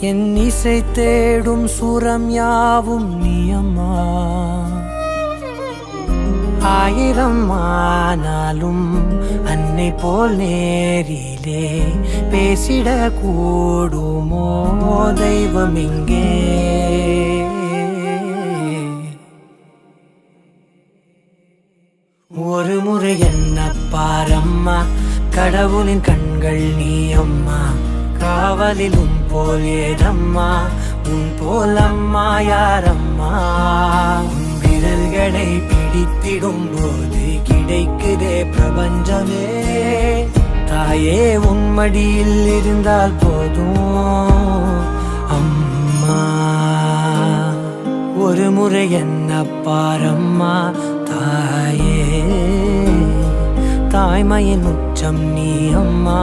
என் இசை தேடும் சுரம் யாவும் நீ அம்மா. ஆயிரம் ஆனாலும் அன்னை போல் நேரிலே பேசிட கூடுமோ தெய்வம் இங்கே. ஒரு முறை என்ன பாரம்மா, கடவுளின் கண்கள் நீ அம்மா. காவலிலும் போல் ஏதம்மா, உன் போல் அம்மா யாரம்மா. உன் விரல்களை பிடித்திடும் போது கிடைக்குதே பிரபஞ்சமே. தாயே உன் மடியில் இருந்தால் போதும் அம்மா. ஒரு முறை என்ன பாரம்மா தாயே, தாய்மையின் உச்சம் நீ அம்மா.